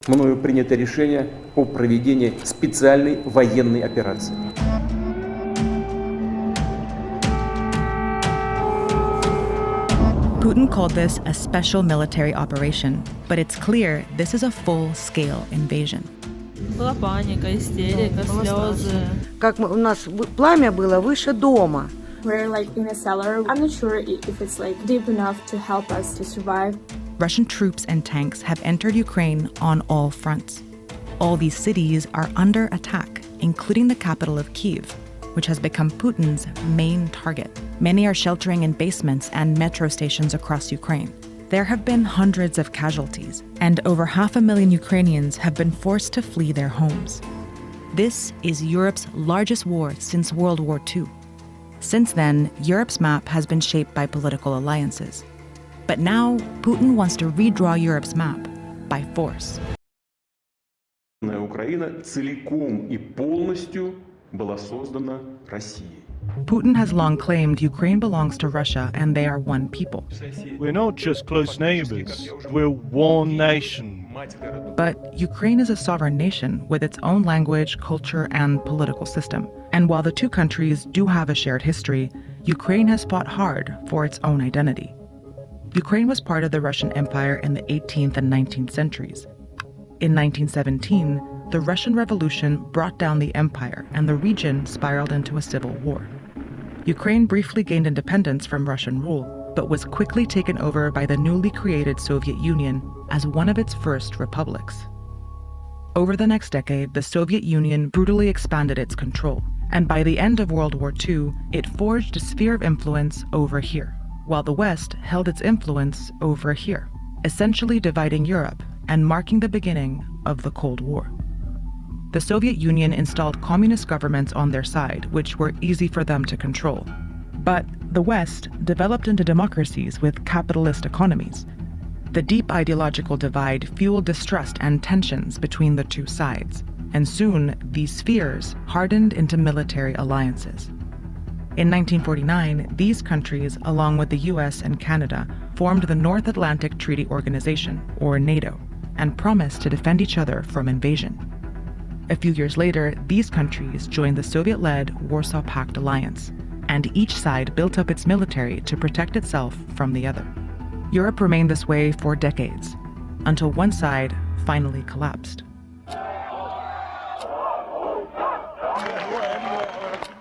Мною принято решение о проведении специальной военной операции. Putin called this a special military operation, but it's clear this is a full-scale invasion. Была паника, истерика, слезы. Как у нас пламя было выше дома. We're like in a cellar. I'm not sure if it's like deep enough to help us to survive. Russian troops and tanks have entered Ukraine on all fronts. All these cities are under attack, including the capital of Kyiv, which has become Putin's main target. Many are sheltering in basements and metro stations across Ukraine. There have been hundreds of casualties, and over 500,000 Ukrainians have been forced to flee their homes. This is Europe's largest war since World War II. Since then, Europe's map has been shaped by political alliances. But now, Putin wants to redraw Europe's map by force. Украина целиком и полностью была создана Россией. Putin has long claimed Ukraine belongs to Russia and they are one people. We're not just close neighbors, we're one nation. But Ukraine is a sovereign nation with its own language, culture, and political system. And while the two countries do have a shared history, Ukraine has fought hard for its own identity. Ukraine was part of the Russian Empire in the 18th and 19th centuries. In 1917, the Russian Revolution brought down the empire and the region spiraled into a civil war. Ukraine briefly gained independence from Russian rule, but was quickly taken over by the newly created Soviet Union as one of its first republics. Over the next decade, the Soviet Union brutally expanded its control, and by the end of World War II, it forged a sphere of influence over here, while the West held its influence over here, essentially dividing Europe and marking the beginning of the Cold War. The Soviet Union installed communist governments on their side, which were easy for them to control. But the West developed into democracies with capitalist economies. The deep ideological divide fueled distrust and tensions between the two sides, and soon these spheres hardened into military alliances. In 1949, these countries, along with the US and Canada, formed the North Atlantic Treaty Organization, or NATO, and promised to defend each other from invasion. A few years later, these countries joined the Soviet-led Warsaw Pact alliance, and each side built up its military to protect itself from the other. Europe remained this way for decades, until one side finally collapsed.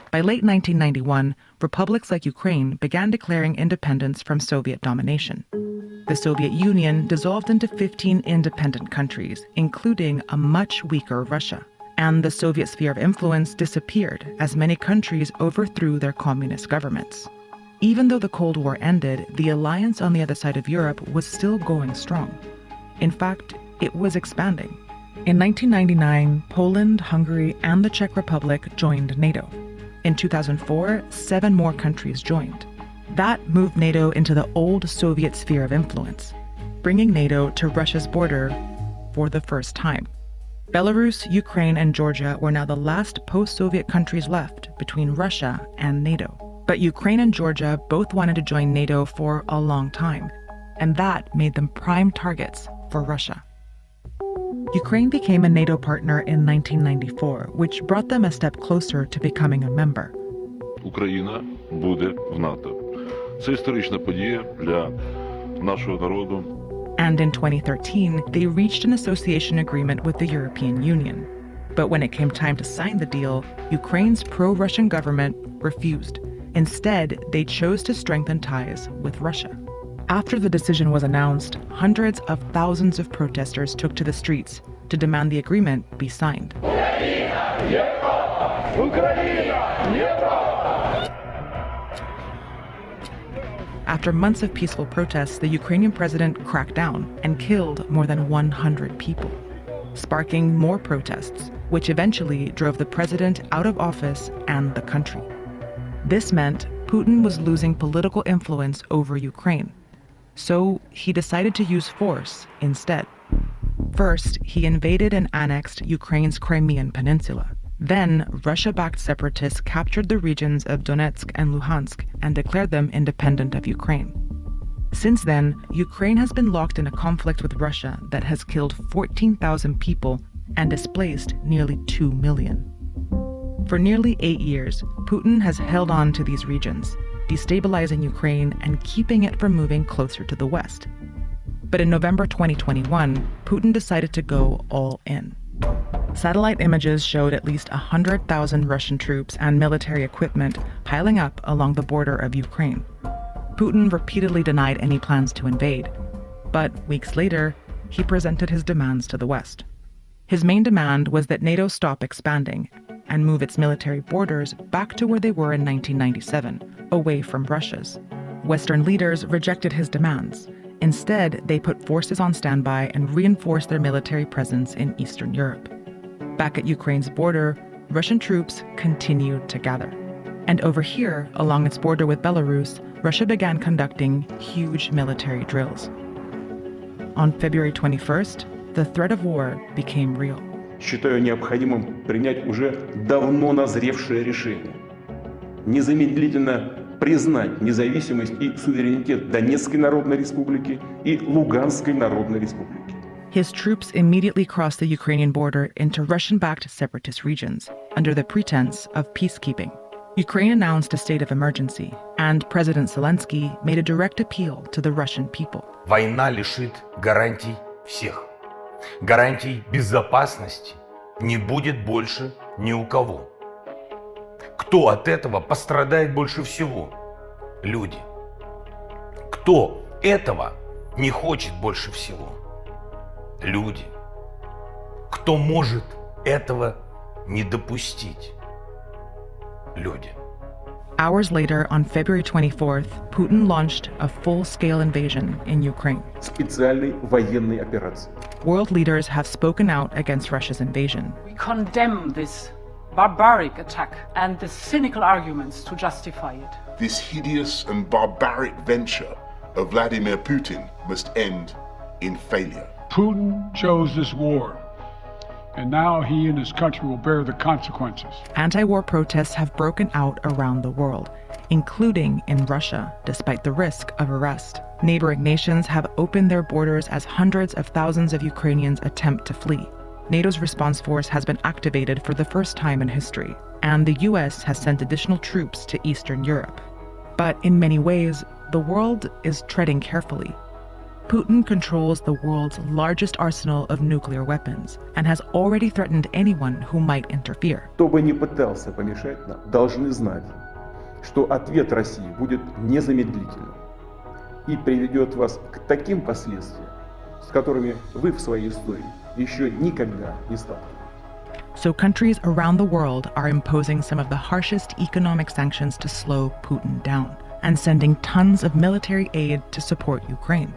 By late 1991, republics like Ukraine began declaring independence from Soviet domination. The Soviet Union dissolved into 15 independent countries, including a much weaker Russia. And the Soviet sphere of influence disappeared as many countries overthrew their communist governments. Even though the Cold War ended, the alliance on the other side of Europe was still going strong. In fact, it was expanding. In 1999, Poland, Hungary, and the Czech Republic joined NATO. In 2004, 7 more countries joined. That moved NATO into the old Soviet sphere of influence, bringing NATO to Russia's border for the first time. Belarus, Ukraine, and Georgia were now the last post-Soviet countries left between Russia and NATO. But Ukraine and Georgia both wanted to join NATO for a long time, and that made them prime targets for Russia. Ukraine became a NATO partner in 1994, which brought them a step closer to becoming a member. Україна буде в НАТО. Це історична подія для нашого народу. And in 2013, they reached an association agreement with the European Union. But when it came time to sign the deal, Ukraine's pro-Russian government refused. Instead, they chose to strengthen ties with Russia. After the decision was announced, hundreds of thousands of protesters took to the streets to demand the agreement be signed. After months of peaceful protests, the Ukrainian president cracked down and killed more than 100 people, sparking more protests, which eventually drove the president out of office and the country. This meant Putin was losing political influence over Ukraine, so he decided to use force instead. First, he invaded and annexed Ukraine's Crimean Peninsula. Then, Russia-backed separatists captured the regions of Donetsk and Luhansk and declared them independent of Ukraine. Since then, Ukraine has been locked in a conflict with Russia that has killed 14,000 people and displaced nearly 2 million. For nearly 8 years, Putin has held on to these regions, destabilizing Ukraine and keeping it from moving closer to the West. But in November 2021, Putin decided to go all in. Satellite images showed at least 100,000 Russian troops and military equipment piling up along the border of Ukraine. Putin repeatedly denied any plans to invade, but weeks later, he presented his demands to the West. His main demand was that NATO stop expanding and move its military borders back to where they were in 1997, away from Russia's. Western leaders rejected his demands. Instead, they put forces on standby and reinforced their military presence in Eastern Europe. Back at Ukraine's border, Russian troops continued to gather. And over here, along its border with Belarus, Russia began conducting huge military drills. On February 21st, the threat of war became real. Считаю необходимым принять уже давно назревшее решение. Незамедлительно признать независимость и суверенитет Донецкой Народной Республики и Луганской Народной Республики. His troops immediately crossed the Ukrainian border into Russian-backed separatist regions under the pretense of peacekeeping. Ukraine announced a state of emergency, and President Zelensky made a direct appeal to the Russian people. Война лишит гарантий всех. Гарантий безопасности не будет больше ни у кого. Кто от этого пострадает больше всего? Люди. Кто этого не хочет больше всего? Люди. Кто может этого не допустить? Люди. Hours later, on February 24th, Putin launched a full-scale invasion in Ukraine. Специальной военной операции. World leaders have spoken out against Russia's invasion. We condemn this barbaric attack and the cynical arguments to justify it. This hideous and barbaric venture of Vladimir Putin must end in failure. Putin chose this war, and now he and his country will bear the consequences. Anti-war protests have broken out around the world, including in Russia, despite the risk of arrest. Neighboring nations have opened their borders as hundreds of thousands of Ukrainians attempt to flee. NATO's response force has been activated for the first time in history, and the US has sent additional troops to Eastern Europe. But in many ways, the world is treading carefully. Putin controls the world's largest arsenal of nuclear weapons and has already threatened anyone who might interfere. Кто бы ни пытался помешать нам, должны знать, что ответ России будет незамедлительным и приведет вас к таким последствиям, с которыми вы в своей истории еще никогда не сталкивались. So countries around the world are imposing some of the harshest economic sanctions to slow Putin down and sending tons of military aid to support Ukraine.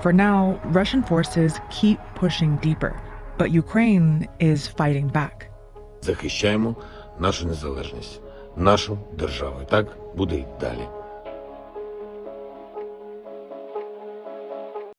For now, Russian forces keep pushing deeper, but Ukraine is fighting back. Захищаємо нашу незалежність, нашу державу. І так буде й далі.